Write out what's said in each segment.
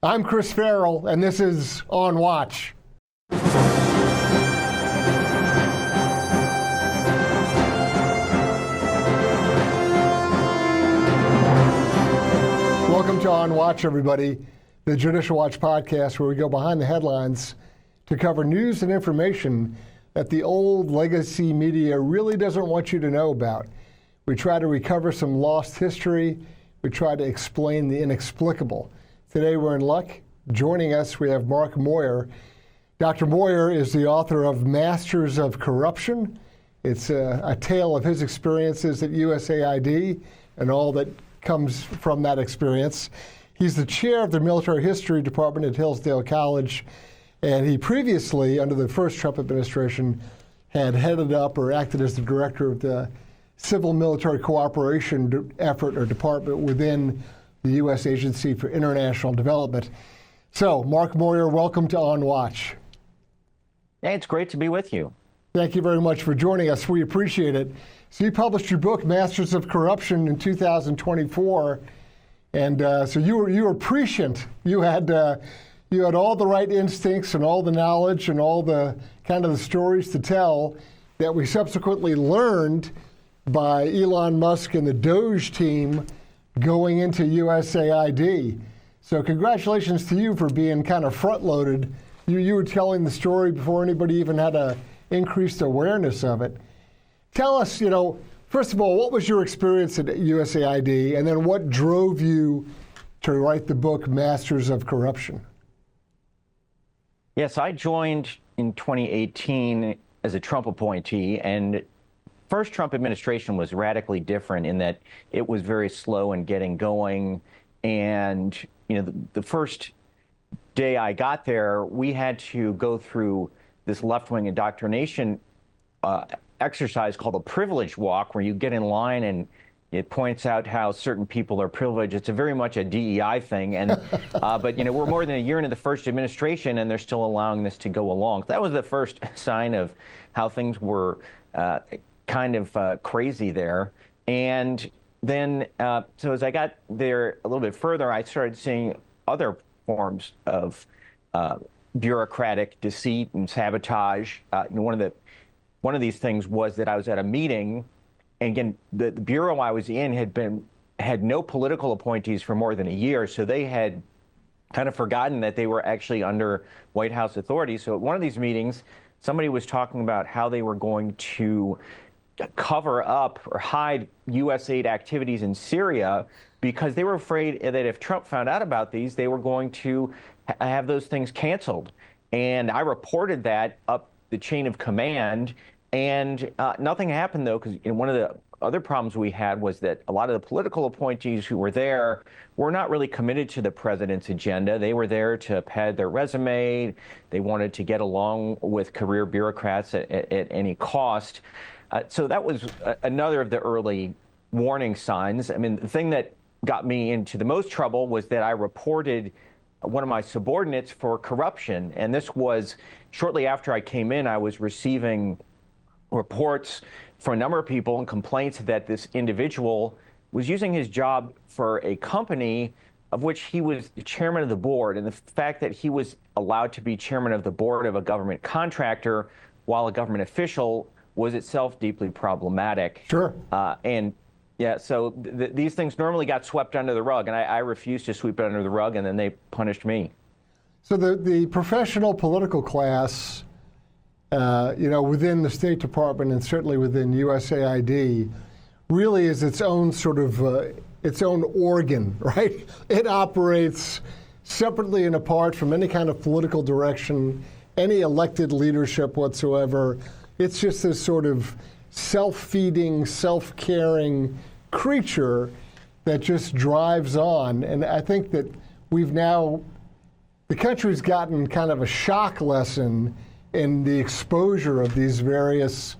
I'm Chris Farrell, and this is On Watch. Welcome to On Watch, everybody, the Judicial Watch podcast where we go behind the headlines to cover news and information that the old legacy media really doesn't want you to know about. We try to recover some lost history. We try to explain the inexplicable. Today we're in luck. Joining us, we have Mark Moyar. Dr. Moyar is the author of Masters of Corruption. It's a tale of his experiences at USAID and all that comes from that experience. He's the chair of the Military History Department at Hillsdale College, and he previously, under the first Trump administration, had headed up or acted as the director of the Civil Military Cooperation effort or department within the U.S. Agency for International Development. So, Mark Moyar, welcome to On Watch. Hey, it's great to be with you. Thank you very much for joining us. We appreciate it. So you published your book, Masters of Corruption, in 2024, and so you were prescient. You had all the right instincts and all the knowledge and all the kind of the stories to tell that we subsequently learned by Elon Musk and the Doge team going into USAID. So congratulations to you for being kind of front-loaded. You were telling the story before anybody even had a increased awareness of it. Tell us, first of all, what was your experience at USAID, and then what drove you to write the book Masters of Corruption? Yes, I joined in 2018 as a Trump appointee, and first Trump administration was radically different in that it was very slow in getting going. And, the first day I got there, we had to go through this left-wing indoctrination exercise called a privilege walk, where you get in line and it points out how certain people are privileged. It's very much a DEI thing, and but we're more than a year into the first administration, and they're still allowing this to go along. That was the first sign of how things were kind of crazy there. And then, so as I got there a little bit further, I started seeing other forms of bureaucratic deceit and sabotage. One of these things was that I was at a meeting, and again, the bureau I was in had no political appointees for more than a year, so they had kind of forgotten that they were actually under White House authority. So at one of these meetings, somebody was talking about how they were going to cover up or hide USAID activities in Syria because they were afraid that if Trump found out about these, they were going to have those things canceled. And I reported that up the chain of command, and nothing happened, though, because one of the other problems we had was that a lot of the political appointees who were there were not really committed to the president's agenda. They were there to pad their resume. They wanted to get along with career bureaucrats at any cost. So that was another of the early warning signs. I mean, the thing that got me into the most trouble was that I reported one of my subordinates for corruption. And this was shortly after I came in. I was receiving reports from a number of people and complaints that this individual was using his job for a company of which he was the chairman of the board. And the fact that he was allowed to be chairman of the board of a government contractor while a government official was itself deeply problematic. Sure. So these things normally got swept under the rug, and I refused to sweep it under the rug, and then they punished me. So the professional political class, within the State Department and certainly within USAID, really is its own sort of its own organ, right? It operates separately and apart from any kind of political direction, any elected leadership whatsoever. It's just this sort of self-feeding, self-caring creature that just drives on. And I think that the country's gotten kind of a shock lesson in the exposure of these various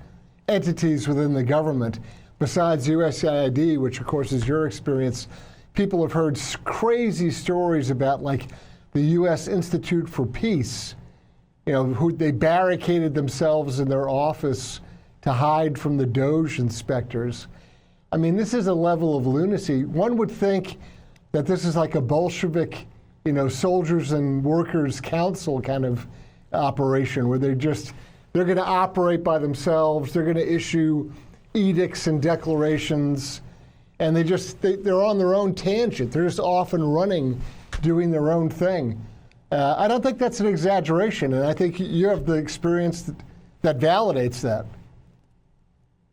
entities within the government. Besides USAID, which of course is your experience, people have heard crazy stories about like the U.S. Institute for Peace, who they barricaded themselves in their office to hide from the Doge inspectors. I mean, this is a level of lunacy. One would think that this is like a Bolshevik soldiers and workers council kind of operation where they're going to operate by themselves. They're going to issue edicts and declarations, and they're on their own tangent. They're just off and running, doing their own thing. I don't think that's an exaggeration, and I think you have the experience that validates that.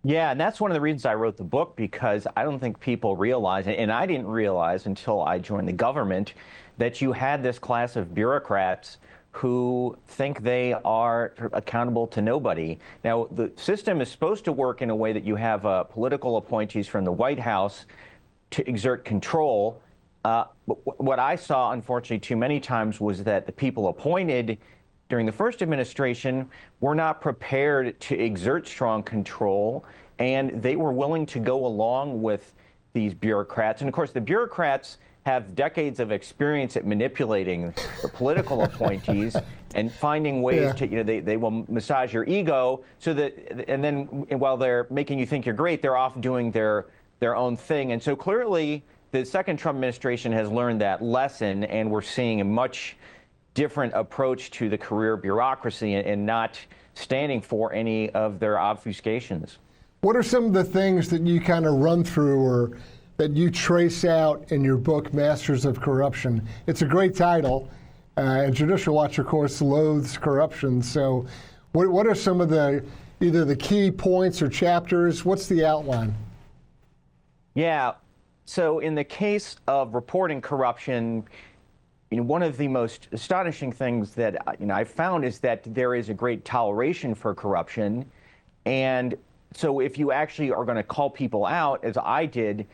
Yeah, and that's one of the reasons I wrote the book, because I don't think people realize, and I didn't realize until I joined the government, that you had this class of bureaucrats who think they are accountable to nobody. Now, the system is supposed to work in a way that you have political appointees from the White House to exert control. What I saw, unfortunately, too many times was that the people appointed during the first administration were not prepared to exert strong control, and they were willing to go along with these bureaucrats. And of course, the bureaucrats have decades of experience at manipulating the political appointees and finding ways to, they will massage your ego so that, and then while they're making you think you're great, they're off doing their own thing. And so clearly, the second Trump administration has learned that lesson, and we're seeing a much different approach to the career bureaucracy and not standing for any of their obfuscations. What are some of the things that you kind of run through or that you trace out in your book, Masters of Corruption? It's a great title, and Judicial Watch, of course, loathes corruption. So what are some of either the key points or chapters? What's the outline? Yeah, so in the case of reporting corruption, one of the most astonishing things that I found is that there is a great toleration for corruption. And so if you actually are going to call people out, as I did,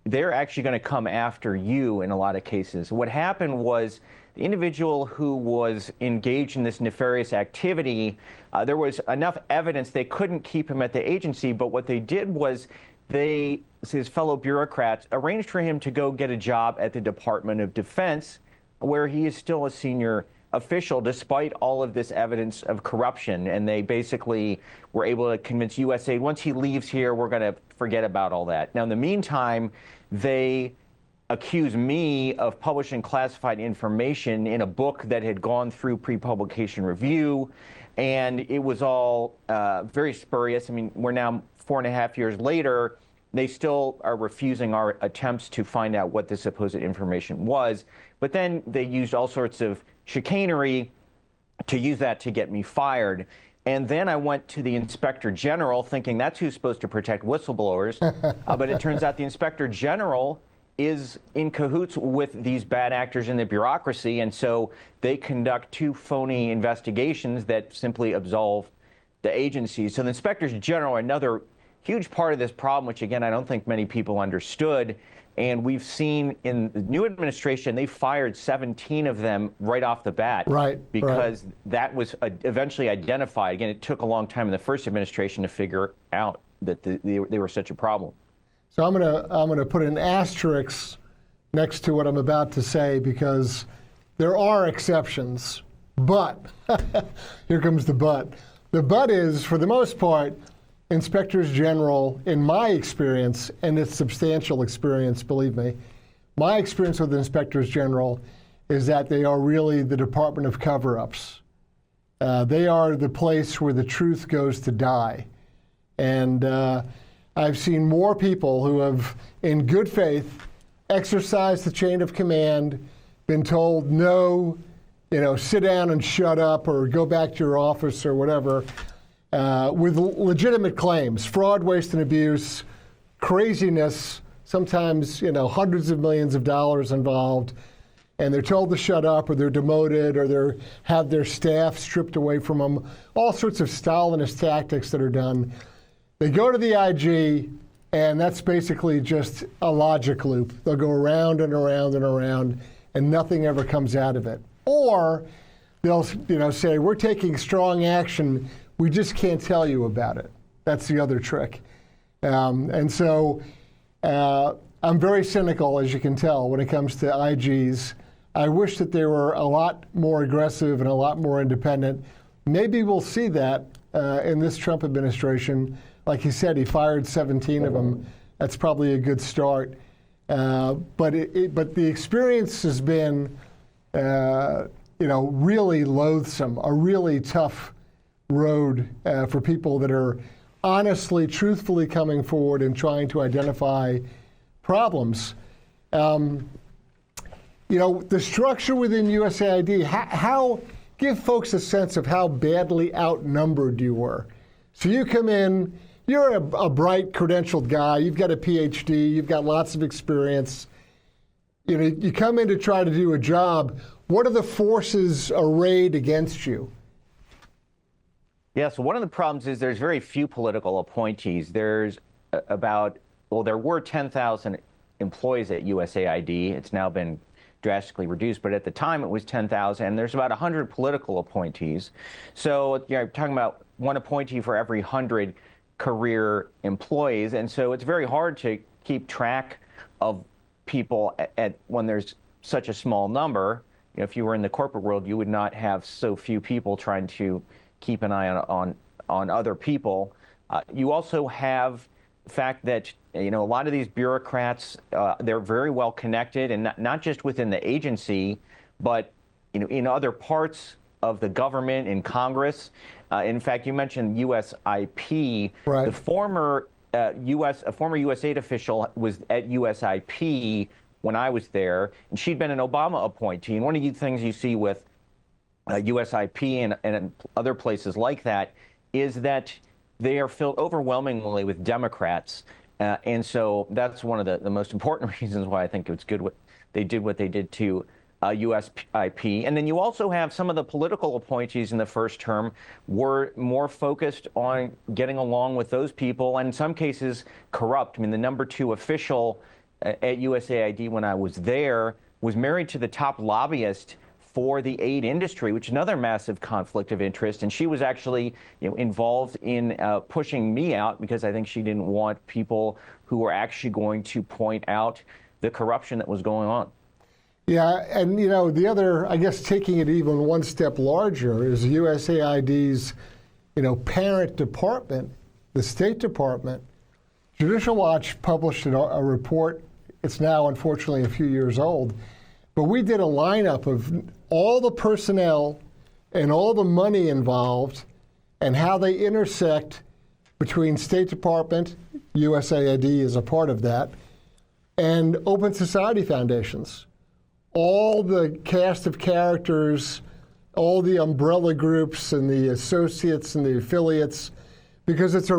they're actually going to come after you in a lot of cases. What happened was the individual who was engaged in this nefarious activity, there was enough evidence they couldn't keep him at the agency, but what they did was his fellow bureaucrats arranged for him to go get a job at the Department of Defense, where he is still a senior official despite all of this evidence of corruption. And they basically were able to convince USAID, once he leaves here, we're going to forget about all that. Now, in the meantime, they accused me of publishing classified information in a book that had gone through pre-publication review, and it was all very spurious. I mean, we're now 4.5 years later. They still are refusing our attempts to find out what the supposed information was. But then they used all sorts of chicanery to use that to get me fired. And then I went to the Inspector General thinking that's who's supposed to protect whistleblowers. But it turns out the Inspector General is in cahoots with these bad actors in the bureaucracy. And so they conduct 2 phony investigations that simply absolve the agencies. So the Inspectors General are another huge part of this problem, which, again, I don't think many people understood. And we've seen in the new administration, they fired 17 of them right off the bat. Right. Because that was eventually identified. Again, it took a long time in the first administration to figure out that they were such a problem. So I'm gonna put an asterisk next to what I'm about to say, because there are exceptions. But here comes the but. The but is, for the most part, Inspectors General, in my experience, and it's substantial experience, believe me, my experience with Inspectors General is that they are really the Department of Cover-Ups. They are the place where the truth goes to die. And I've seen more people who have, in good faith, exercised the chain of command, been told, no, sit down and shut up or go back to your office or whatever, with legitimate claims, fraud, waste, and abuse, craziness, sometimes, hundreds of millions of dollars involved, and they're told to shut up, or they're demoted, or they have their staff stripped away from them, all sorts of Stalinist tactics that are done. They go to the IG, and that's basically just a logic loop. They'll go around and around and around, and nothing ever comes out of it. Or they'll say, we're taking strong action, we just can't tell you about it. That's the other trick. And so I'm very cynical, as you can tell, when it comes to IGs. I wish that they were a lot more aggressive and a lot more independent. Maybe we'll see that in this Trump administration. Like he said, he fired 17 of them. That's probably a good start. But the experience has been really loathsome, a really tough road for people that are honestly, truthfully coming forward and trying to identify problems. The structure within USAID, how give folks a sense of how badly outnumbered you were. So you come in, you're a bright, credentialed guy, you've got a Ph.D., you've got lots of experience. You come in to try to do a job. What are the forces arrayed against you? Yeah, so one of the problems is there's very few political appointees. There's there were 10,000 employees at USAID. It's now been drastically reduced, but at the time it was 10,000, and there's about 100 political appointees. So you're talking about one appointee for every 100 career employees, and so it's very hard to keep track of people when there's such a small number. If you were in the corporate world, you would not have so few people trying to keep an eye on other people. You also have the fact that a lot of these bureaucrats, they're very well connected, and not just within the agency, but in other parts of the government, in Congress. In fact, you mentioned USIP. Right. The former a former USAID official was at USIP when I was there, and she'd been an Obama appointee. And one of the things you see with USIP and other places like that is that they are filled overwhelmingly with Democrats. And so that's one of the most important reasons why I think it's good what they did to USIP. And then you also have some of the political appointees in the first term were more focused on getting along with those people, and in some cases corrupt. I mean, the number 2 official at USAID when I was there was married to the top lobbyist for the aid industry, which is another massive conflict of interest. And she was actually involved in pushing me out because I think she didn't want people who were actually going to point out the corruption that was going on. Yeah, and the other, I guess, taking it even one step larger is USAID's, parent department, the State Department. Judicial Watch published a report. It's now, unfortunately, a few years old. But we did a lineup of all the personnel and all the money involved and how they intersect between State Department, USAID is a part of that, and Open Society Foundations. All the cast of characters, all the umbrella groups and the associates and the affiliates, because it's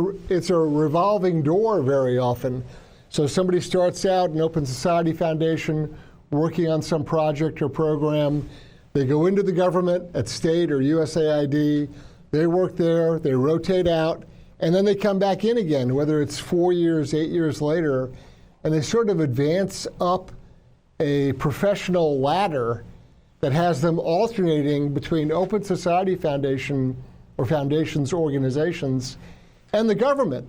a revolving door very often. So somebody starts out in Open Society Foundation working on some project or program. They go into the government at state or USAID. They work there, they rotate out, and then they come back in again, whether it's 4 years, 8 years later, and they sort of advance up a professional ladder that has them alternating between Open Society Foundation or foundations organizations and the government.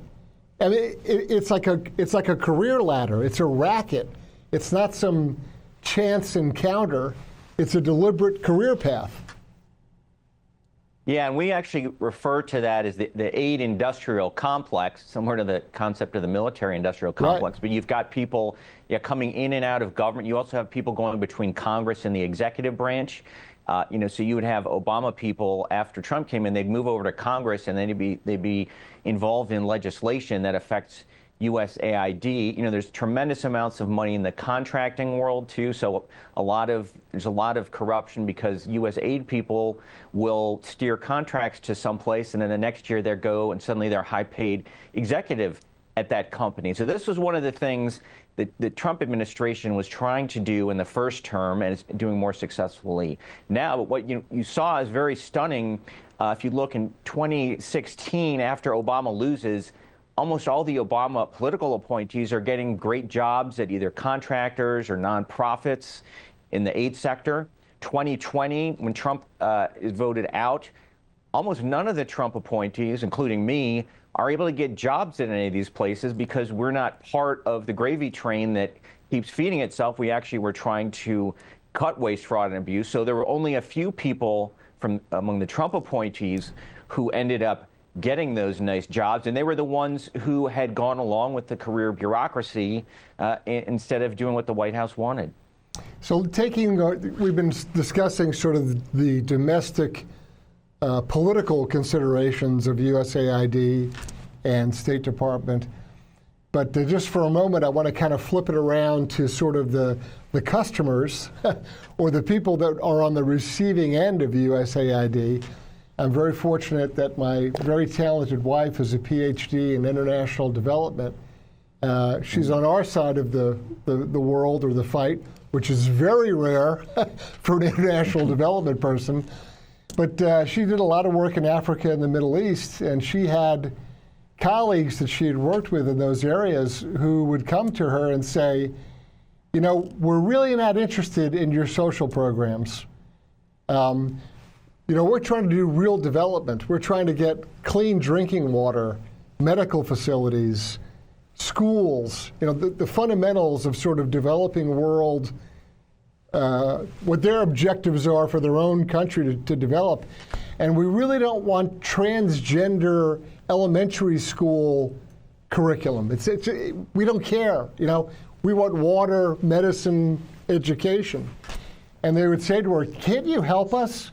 I mean, it's like a career ladder. It's a racket. It's not some chance encounter. It's a deliberate career path. Yeah, and we actually refer to that as the aid industrial complex, similar to the concept of the military industrial complex. Right. But you've got people coming in and out of government. You also have people going between Congress and the executive branch. So you would have Obama people after Trump came in, they'd move over to Congress and then they'd be involved in legislation that affects USAID. There's tremendous amounts of money in the contracting world too. So there's a lot of corruption because USAID people will steer contracts to someplace, and then the next year they go and suddenly they're high-paid executive at that company. So this was one of the things that the Trump administration was trying to do in the first term, and it's doing more successfully now. But what you saw is very stunning. If you look in 2016, after Obama loses, almost all the Obama political appointees are getting great jobs at either contractors or nonprofits in the aid sector. 2020, when Trump is voted out, almost none of the Trump appointees, including me, are able to get jobs at any of these places because we're not part of the gravy train that keeps feeding itself. We actually were trying to cut waste, fraud, and abuse. So there were only a few people from among the Trump appointees who ended up getting those nice jobs, and they were the ones who had gone along with the career bureaucracy instead of doing what the White House wanted. So we've been discussing sort of the domestic political considerations of USAID and State Department. But just for a moment, I want to kind of flip it around to sort of the customers or the people that are on the receiving end of USAID. I'm very fortunate that my very talented wife is a Ph.D. in international development. She's on our side of the world or the fight, which is very rare for an international development person. But she did a lot of work in Africa and the Middle East, and she had colleagues that she had worked with in those areas who would come to her and say, you know, we're really not interested in your social programs. You know, we're trying to do real development. We're trying to get clean drinking water, medical facilities, schools, you know, the fundamentals of sort of developing world, what their objectives are for their own country to develop. And we really don't want transgender elementary school curriculum. We don't care, you know. We want water, medicine, education. And they would say to her, can't you help us?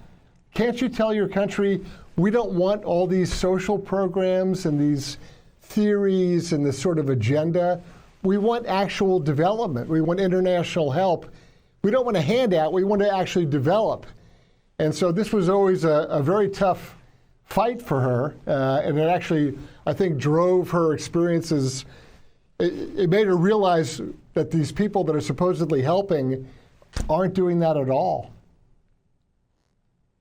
Can't you tell your country, we don't want all these social programs and these theories and this sort of agenda. We want actual development. We want international help. We don't want a handout. We want to actually develop. And so this was always a very tough fight for her. And it actually, I think, drove her experiences. It made her realize that these people that are supposedly helping aren't doing that at all.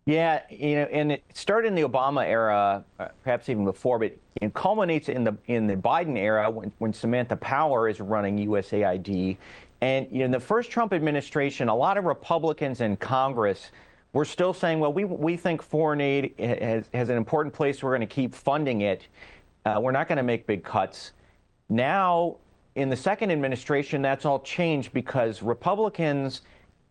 Yeah, you know, and it started in the Obama era, perhaps even before, but it culminates in the Biden era when Samantha Power is running USAID. And you know, in the first Trump administration, a lot of Republicans in Congress were still saying, well, we think foreign aid has an important place. We're going to keep funding it. We're not going to make big cuts. Now, in the second administration, that's all changed because Republicans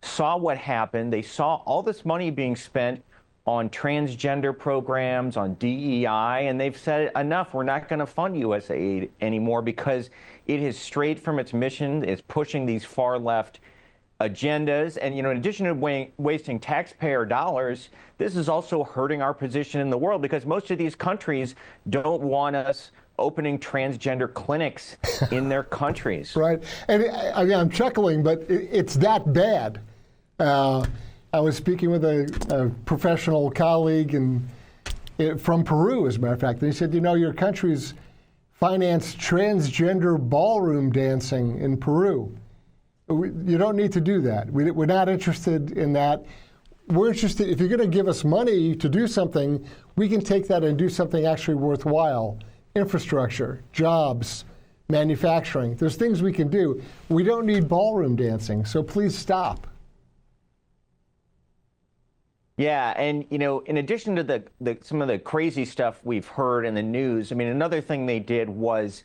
saw what happened. They saw all this money being spent on transgender programs, on DEI, and they've said enough. We're not going to fund USAID anymore because it has strayed from its mission. It's pushing these far left agendas. And, you know, in addition to wasting taxpayer dollars, this is also hurting our position in the world because most of these countries don't want us opening transgender clinics in their countries. Right. And I mean, I'm chuckling, but it's that bad. I was speaking with a professional colleague from Peru, as a matter of fact, and he said, you know, your country's financed transgender ballroom dancing in Peru. You don't need to do that. We're not interested in that. We're interested, if you're going to give us money to do something, we can take that and do something actually worthwhile. Infrastructure, jobs, manufacturing. There's things we can do. We don't need ballroom dancing, so please stop. Yeah, and you know, in addition to some of the crazy stuff we've heard in the news, I mean, another thing they did was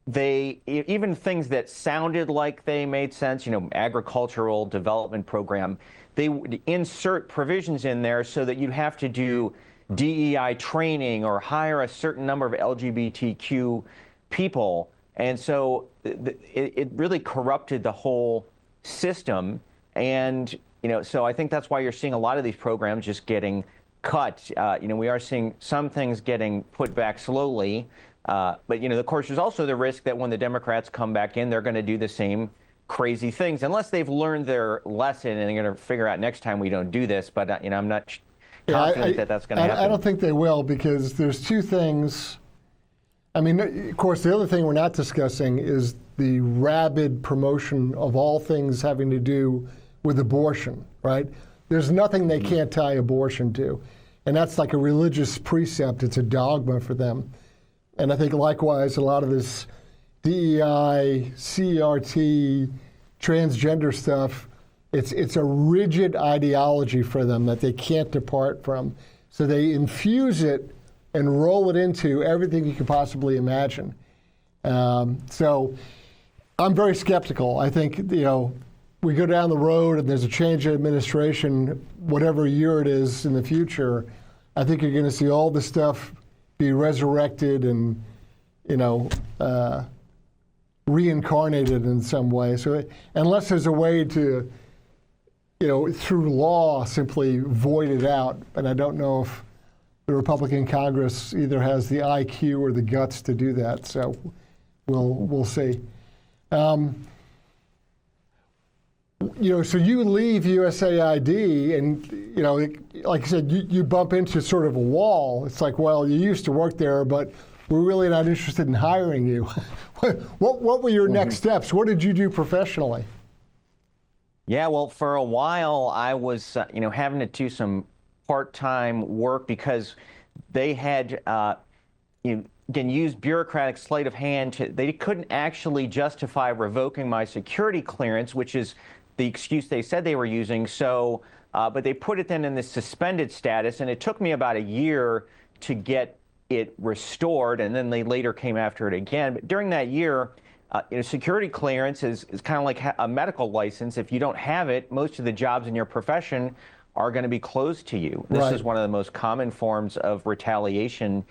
even things that sounded like they made sense, you know, agricultural development program, they would insert provisions in there so that you'd have to do DEI training or hire a certain number of LGBTQ people. And so it really corrupted the whole system. And, you know, so I think that's why you're seeing a lot of these programs just getting cut. You know, we are seeing some things getting put back slowly. But, you know, of course, there's also the risk that when the Democrats come back in, they're going to do the same crazy things, unless they've learned their lesson and they're going to figure out next time we don't do this. But, you know, I'm not confident that that's going to happen. I don't think they will, because there's two things. I mean, of course, the other thing we're not discussing is the rabid promotion of all things having to do with abortion, right? There's nothing they can't tie abortion to. And that's like a religious precept. It's a dogma for them. And I think likewise, a lot of this DEI, CRT, transgender stuff, it's a rigid ideology for them that they can't depart from. So they infuse it and roll it into everything you could possibly imagine. So I'm very skeptical. I think, you know, we go down the road and there's a change in administration, whatever year it is in the future, I think you're going to see all this stuff be resurrected and, you know, reincarnated in some way. So unless there's a way to through law simply void it out. And I don't know if the Republican Congress either has the IQ or the guts to do that. So we'll see. So you leave USAID, and like I said, you bump into sort of a wall. It's like, well, you used to work there, but we're really not interested in hiring you. What were your next steps? What did you do professionally? Yeah, well, for a while I was, having to do some part-time work because they had, again, used bureaucratic sleight of hand. They couldn't actually justify revoking my security clearance, which is the excuse they said they were using. So, but they put it then in this suspended status, and it took me about a year to get it restored, and then they later came after it again. But during that year, security clearance is kind of like a medical license. If you don't have it, most of the jobs in your profession are going to be closed to you. This Right. is one of the most common forms of retaliation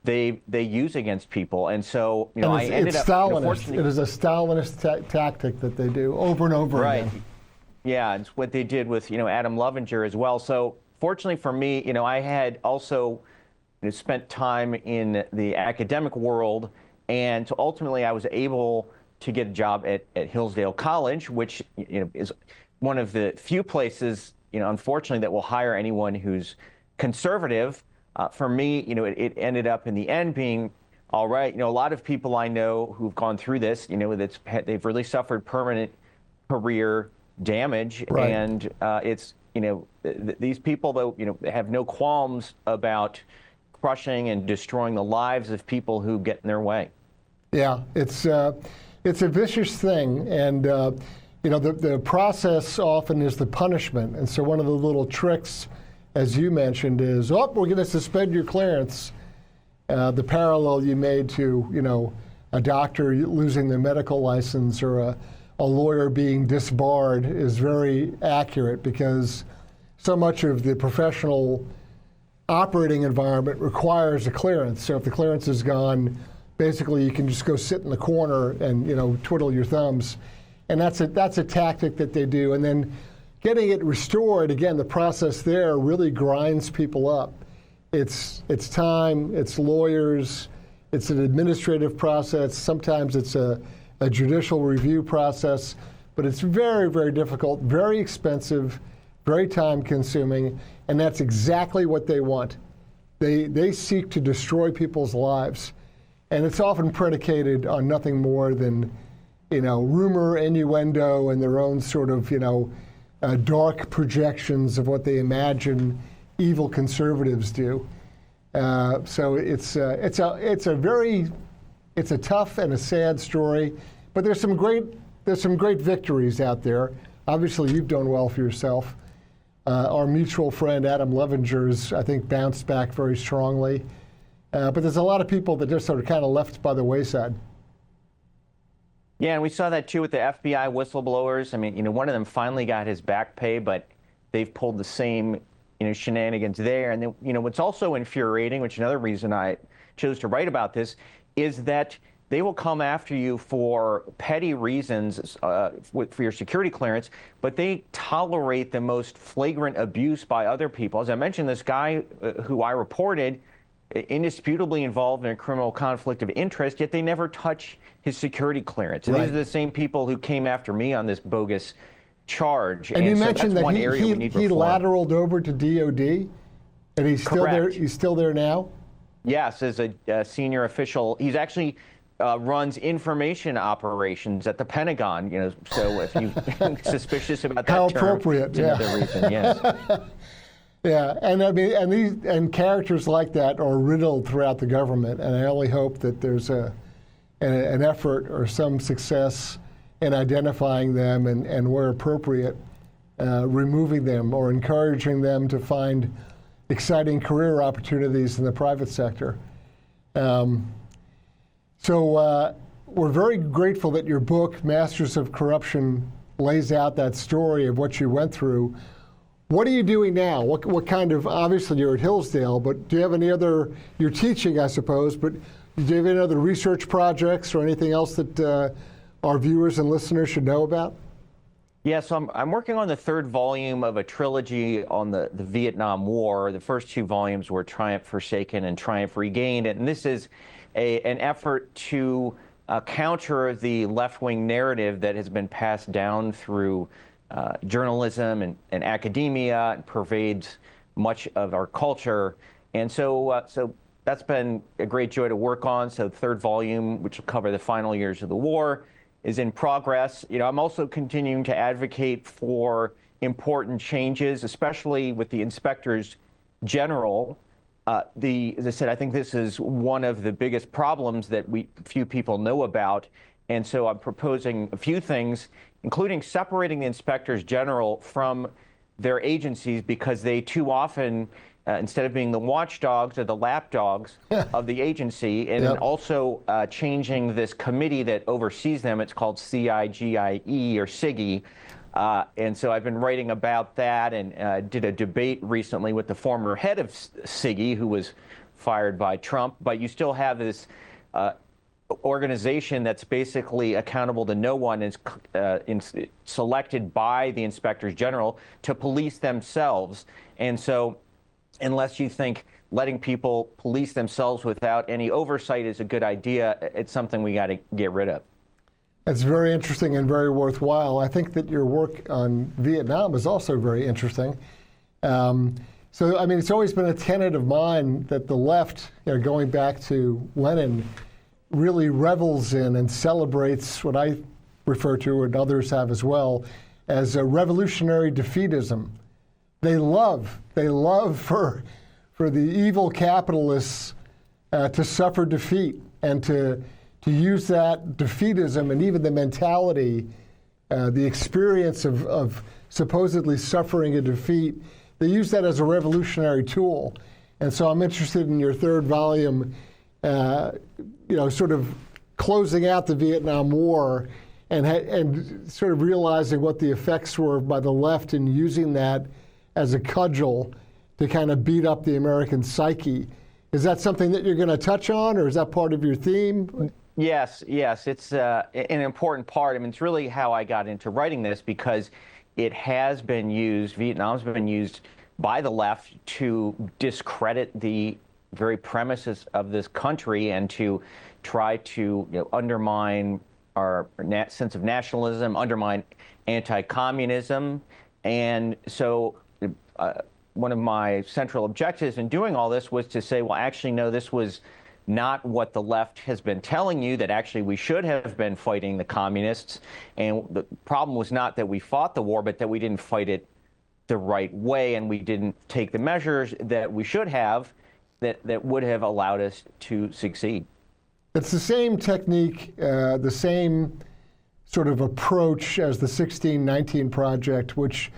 they use against people. And so, I ended up, Stalinist. It is a Stalinist tactic that they do over and over right. again. Yeah, it's what they did with, Adam Lovinger as well. So fortunately for me, I had also spent time in the academic world, and so ultimately I was able to get a job at Hillsdale College, which is one of the few places, unfortunately, that will hire anyone who's conservative. For me, it ended up in the end being all right. A lot of people I know who've gone through this, they've really suffered permanent career damage, Right. and it's these people, though, have no qualms about crushing and destroying the lives of people who get in their way. Yeah, it's a vicious thing, and the process often is the punishment. And so one of the little tricks, as you mentioned, is we're going to suspend your clearance. The parallel you made to a doctor losing their medical license or a lawyer being disbarred is very accurate, because so much of the professional operating environment requires a clearance. So if the clearance is gone, basically you can just go sit in the corner and twiddle your thumbs, and that's a tactic that they do. And then getting it restored, again, the process there really grinds people up. It's time, it's lawyers, it's an administrative process. Sometimes it's a judicial review process, but it's very, very difficult, very expensive, very time-consuming, and that's exactly what they want. They seek to destroy people's lives, and it's often predicated on nothing more than, rumor, innuendo, and their own sort of, dark projections of what they imagine evil conservatives do. So it's a tough and a sad story, but there's some great victories out there. Obviously, you've done well for yourself. Our mutual friend Adam Lovinger's, I think, bounced back very strongly. But there's a lot of people that just are kind of left by the wayside. Yeah, and we saw that too with the FBI whistleblowers. I mean, one of them finally got his back pay, but they've pulled the same, shenanigans there. And then, what's also infuriating, which is another reason I chose to write about this, is that they will come after you for petty reasons for your security clearance, but they tolerate the most flagrant abuse by other people. As I mentioned, this guy who I reported, indisputably involved in a criminal conflict of interest, yet they never touch his security clearance. And Right. these are the same people who came after me on this bogus charge. And you so mentioned that's that one area we need he reform. lateraled over to DOD, and he's still there. Correct. He's still there now. Yes, as a senior official. He's actually runs information operations at the Pentagon. So if you're suspicious about that How term, appropriate, it's yeah. another reason. Yes. Yeah, and I mean, and characters like that are riddled throughout the government, and I only hope that there's an effort or some success in identifying them and where appropriate, removing them or encouraging them to find exciting career opportunities in the private sector. So we're very grateful that your book, Masters of Corruption, lays out that story of what you went through. What are you doing now? What kind of, obviously you're at Hillsdale, but do you have any other, you're teaching, I suppose, but do you have any other research projects or anything else that our viewers and listeners should know about? Yeah, so I'm working on the third volume of a trilogy on the Vietnam War. The first two volumes were Triumph Forsaken and Triumph Regained, and this is an effort to counter the left-wing narrative that has been passed down through journalism and academia and pervades much of our culture. And so that's been a great joy to work on. So the third volume, which will cover the final years of the war, is in progress. I'm also continuing to advocate for important changes, especially with the inspectors general. As I said, I think this is one of the biggest problems that few people know about. And so I'm proposing a few things, including separating the inspectors general from their agencies, because they too often, instead of being the watchdogs, are the lapdogs of the agency, and then also changing this committee that oversees them. It's called CIGIE or SIGI. And so I've been writing about that, and did a debate recently with the former head of SIGI, who was fired by Trump. But you still have this organization that's basically accountable to no one, is selected by the inspectors general to police themselves. And so unless you think letting people police themselves without any oversight is a good idea, it's something we got to get rid of. That's very interesting and very worthwhile. I think that your work on Vietnam is also very interesting. So, I mean, it's always been a tenet of mine that the left, going back to Lenin, really revels in and celebrates what I refer to, and others have as well, as a revolutionary defeatism. They love for the evil capitalists to suffer defeat, and to use that defeatism and even the mentality, the experience of supposedly suffering a defeat. They use that as a revolutionary tool. And so I'm interested in your third volume, sort of closing out the Vietnam War and sort of realizing what the effects were by the left in using that as a cudgel to kind of beat up the American psyche. Is that something that you're going to touch on, or is that part of your theme? Yes, it's an important part. I mean, it's really how I got into writing this, because it has been used, Vietnam's been used by the left to discredit the very premises of this country and to try to undermine our sense of nationalism, undermine anti-communism. And so one of my central objectives in doing all this was to say, well, actually, no, this was not what the left has been telling you, that actually we should have been fighting the communists. And the problem was not that we fought the war, but that we didn't fight it the right way, and we didn't take the measures that we should have that would have allowed us to succeed. It's the same technique, the same sort of approach as the 1619 Project, which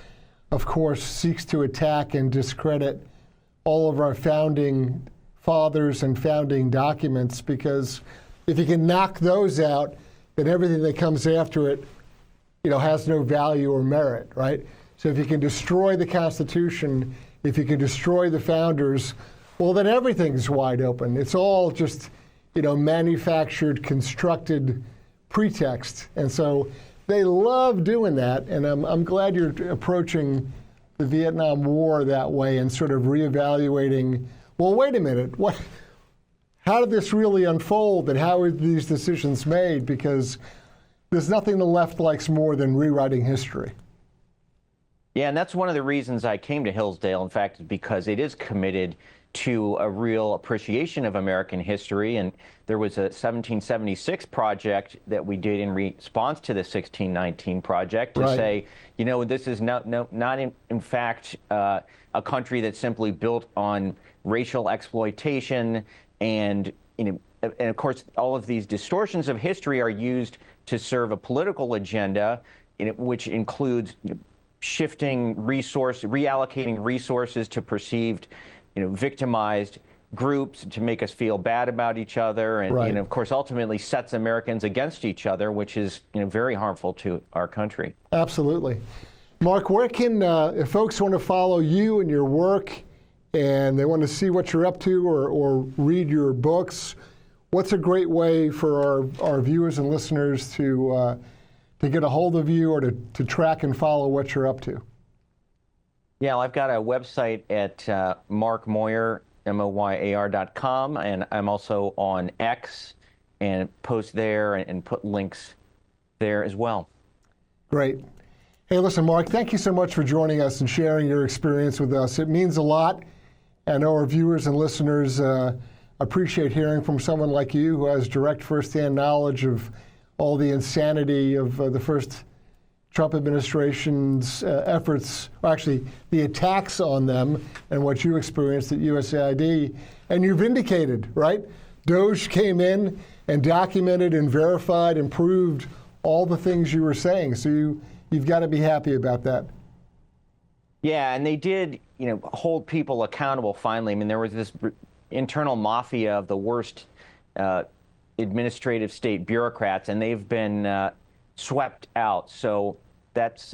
of course seeks to attack and discredit all of our founding fathers and founding documents, because if you can knock those out, then everything that comes after it, has no value or merit, right? So if you can destroy the Constitution, if you can destroy the founders, well, then everything's wide open. It's all just, manufactured, constructed pretext. And so they love doing that. And I'm glad you're approaching the Vietnam War that way and sort of reevaluating, well, wait a minute, how did this really unfold, and how are these decisions made? Because there's nothing the left likes more than rewriting history. Yeah, and that's one of the reasons I came to Hillsdale, in fact, because it is committed to a real appreciation of American history. And there was a 1776 project that we did in response to the 1619 project to say, this is not in fact a country that's simply built on racial exploitation. And of course, all of these distortions of history are used to serve a political agenda, which includes shifting reallocating resources to perceived, victimized groups to make us feel bad about each other, and of course, ultimately sets Americans against each other, which is very harmful to our country. Absolutely. Mark, where can, if folks want to follow you and your work, and they want to see what you're up to or read your books, what's a great way for our viewers and listeners to to get a hold of you or to track and follow what you're up to? Yeah, well, I've got a website at Moyar, MOYAR.com, and I'm also on X and post there and put links there as well. Great. Hey, listen, Mark, thank you so much for joining us and sharing your experience with us. It means a lot. I know our viewers and listeners appreciate hearing from someone like you who has direct firsthand knowledge of all the insanity of the first Trump administration's efforts, or actually the attacks on them, and what you experienced at USAID. And you vindicated, right? DOJ came in and documented and verified and proved all the things you were saying. So you've got to be happy about that. Yeah, and they did, hold people accountable finally. I mean, there was this internal mafia of the worst administrative state bureaucrats, and they've been swept out. So that's,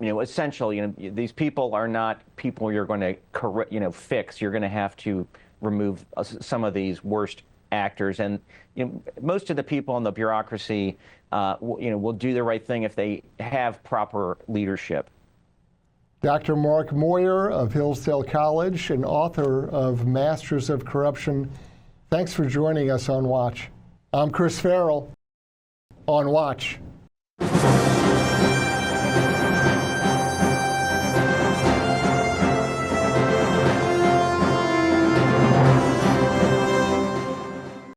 essential. These people are not people you're going to fix. You're going to have to remove some of these worst actors. And most of the people in the bureaucracy, will do the right thing if they have proper leadership. Dr. Mark Moyar of Hillsdale College and author of Masters of Corruption, thanks for joining us on Watch. I'm Chris Farrell on Watch.